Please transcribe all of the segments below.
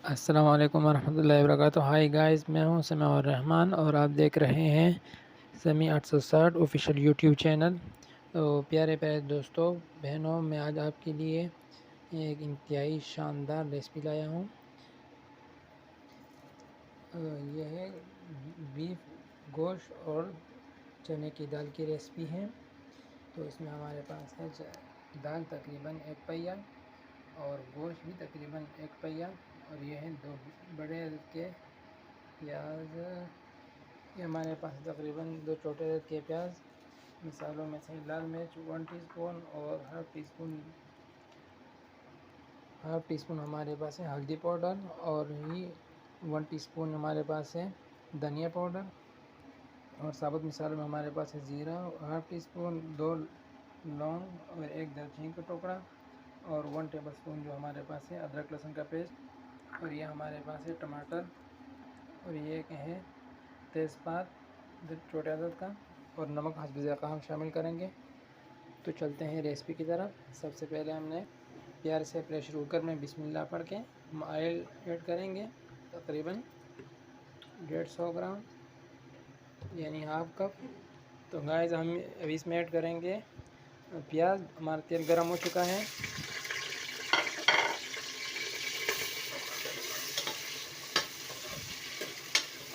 अस्सलाम वालेकुम वरहमतुल्लाहि वबरकातुहू। हाय गाइस, मैं हूं समी और रहमान और आप देख रहे हैं समी 860 ऑफिशियल यूट्यूब चैनल। तो प्यारे प्यारे दोस्तों, बहनों, मैं आज आपके लिए एक इंतहाई शानदार रेसिपी लाया हूं। यह है बीफ गोश्त और चने की दाल की रेसिपी है। तो इसमें हमारे पास है दाल तकरीबन 1 पहिया और गोश्त भी तकरीबन 1 पहिया, और ये है 2 बड़े अदद के प्याज। ये हमारे पास तकरीबन 2 छोटे अदद के प्याज। मिसालों में से लाल मिर्च 1 टीस्पून और हाफ टी स्पून हमारे पास है हल्दी पाउडर, और ही 1 टीस्पून हमारे पास है धनिया पाउडर। और साबुत मिसालों में हमारे पास है ज़ीरा हाफ टी स्पून, 2 लौंग और 1 दालचीनी का टुकड़ा, और 1 टेबलस्पून जो हमारे पास है अदरक लहसुन का पेस्ट। और ये हमारे पास है टमाटर, और ये है तेज़पात 2 छोटे अदद का, और नमक हस्ब ज़ायक़ा हम शामिल करेंगे। तो चलते हैं रेसिपी की तरफ। सबसे पहले हमने प्यार से प्रेशर कुकर में बिस्मिल्लाह पढ़ के हम ऑयल ऐड करेंगे तकरीबन 150 ग्राम, यानी हाफ कप। तो गाइस, हम अभी इसमें ऐड करेंगे प्याज। हमारा तेल गर्म हो चुका है,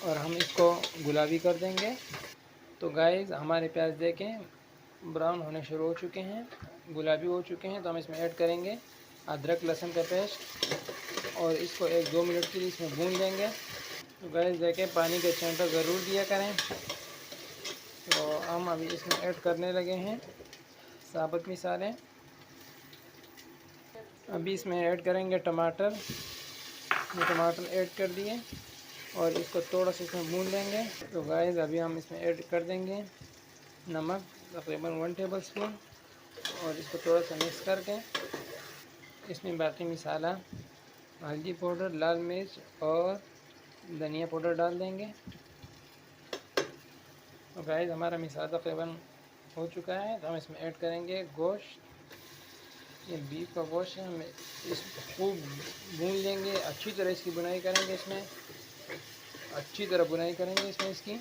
और हम इसको गुलाबी कर देंगे। तो गाइस, हमारे प्याज देखें ब्राउन होने शुरू हो चुके हैं, गुलाबी हो चुके हैं। तो हम इसमें ऐड करेंगे अदरक लहसुन का पेस्ट, और इसको 1-2 मिनट के लिए इसमें भून लेंगे। तो गाइस देखें, पानी का चमचा ज़रूर दिया करें। तो हम अभी इसमें ऐड करने लगे हैं साबुत मिसालें। अभी इसमें ऐड करेंगे टमाटर। ये टमाटर ऐड कर दिए, और इसको थोड़ा सा इसमें भून लेंगे। तो गाइस, अभी हम इसमें ऐड कर देंगे नमक तकरीबन 1 टेबलस्पून, और इसको थोड़ा सा मिक्स करके इसमें बाकी मिसाला हल्दी पाउडर, लाल मिर्च और धनिया पाउडर डाल देंगे। तो गाइस, हमारा मिसाला तकरीबन हो चुका है। तो हम इसमें ऐड करेंगे गोश्त। ये बीफ का गोश्त है, हम इसको भून लेंगे। अच्छी तरह इसकी बुनाई करेंगे, इसमें अच्छी तरह बुनाई करेंगे इसमें इसकी।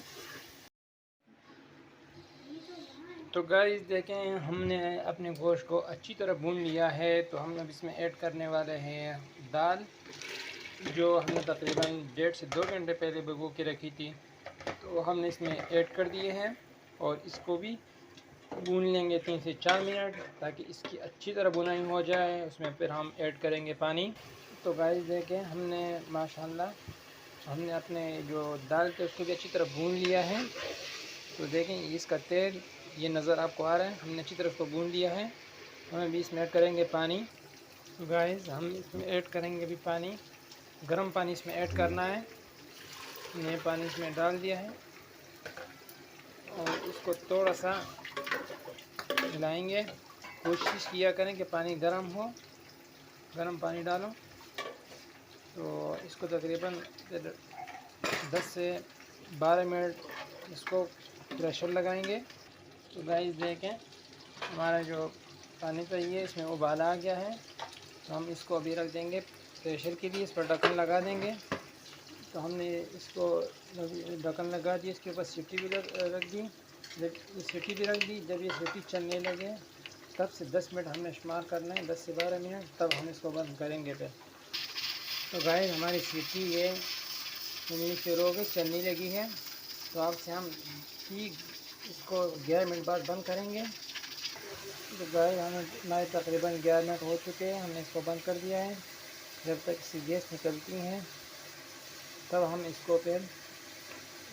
तो गाइस देखें, हमने अपने गोश्त को अच्छी तरह भून लिया है। तो हम अब इसमें ऐड करने वाले हैं दाल, जो हमने तकरीबन 1.5 से 2 घंटे पहले भिगो के रखी थी। तो हमने इसमें ऐड कर दिए हैं, और इसको भी भून लेंगे 3 से 4 मिनट, ताकि इसकी अच्छी तरह बुनाई हो जाए। उसमें फिर हम ऐड करेंगे पानी। तो गाइस देखें, हमने माशाल्लाह हमने अपने जो दाल थे उसको भी अच्छी तरह भून लिया है। तो देखें, इसका तेल ये नज़र आपको आ रहा है, हमने अच्छी तरह उसको भून लिया है। हम अभी इसमें ऐड करेंगे पानी। तो गाइस, हम इसमें ऐड करेंगे अभी पानी। गर्म पानी इसमें ऐड करना है। हमने पानी इसमें डाल दिया है, और इसको थोड़ा सा मिलाएंगे। कोशिश किया करें कि पानी गर्म हो, गर्म पानी डालो। तो इसको तकरीबन 10 से 12 मिनट इसको प्रेशर लगाएंगे। तो गाइस देखें, हमारा जो पानी चाहिए इसमें उबाल आ गया है। तो हम इसको अभी रख देंगे प्रेशर के लिए, इस पर ढक्कन लगा देंगे। तो हमने इसको ढक्कन लगा दिया, इसके ऊपर सीटी भी रख दी। जब ये सीटी भी रख दी, जब ये सीटी चलने लगे तब से 10 मिनट हमने शुमार करना है, 10 से 12 मिनट, तब हम इसको बंद करेंगे फिर। तो गाइस, हमारी सीटी ये सुननी शुरू हो गई, चलने लगी है। तो आपसे हम ठीक इसको 11 मिनट बाद बंद करेंगे। तो गाइस, हमारे तकरीबन 11 मिनट हो चुके हैं, हमने इसको बंद कर दिया है। जब तक इसकी गैस निकलती हैं तब हम इसको फिर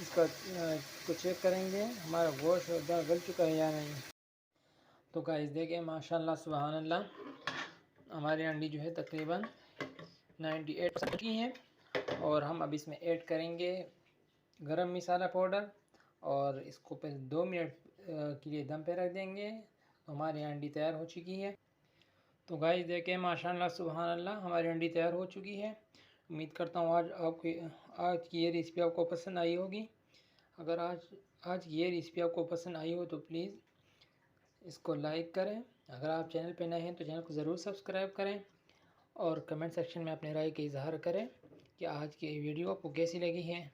इसका को चेक करेंगे हमारा गोश्त और दाल गल चुका है या नहीं। तो गाइस देखें, माशाल्लाह सुभान अल्लाह, हमारी अंडी जो है तकरीबन 98% की हैं। और हम अब इसमें ऐड करेंगे गरम मसाला पाउडर, और इसको फिर 2 मिनट के लिए दम पे रख देंगे। तो हमारी अंडी तैयार हो चुकी है। तो गाइस देखें, माशाल्लाह सुभान अल्लाह, हमारी अंडी तैयार हो चुकी है। उम्मीद करता हूँ आज की ये रेसिपी आपको पसंद आई होगी। अगर आज की ये रेसिपी आपको पसंद आई हो तो प्लीज़ इसको लाइक करें। अगर आप चैनल पर नए हैं तो चैनल को ज़रूर सब्सक्राइब करें, और कमेंट सेक्शन में अपने राय का इजहार करें। कि आज की वीडियो आपको कैसी लगी है।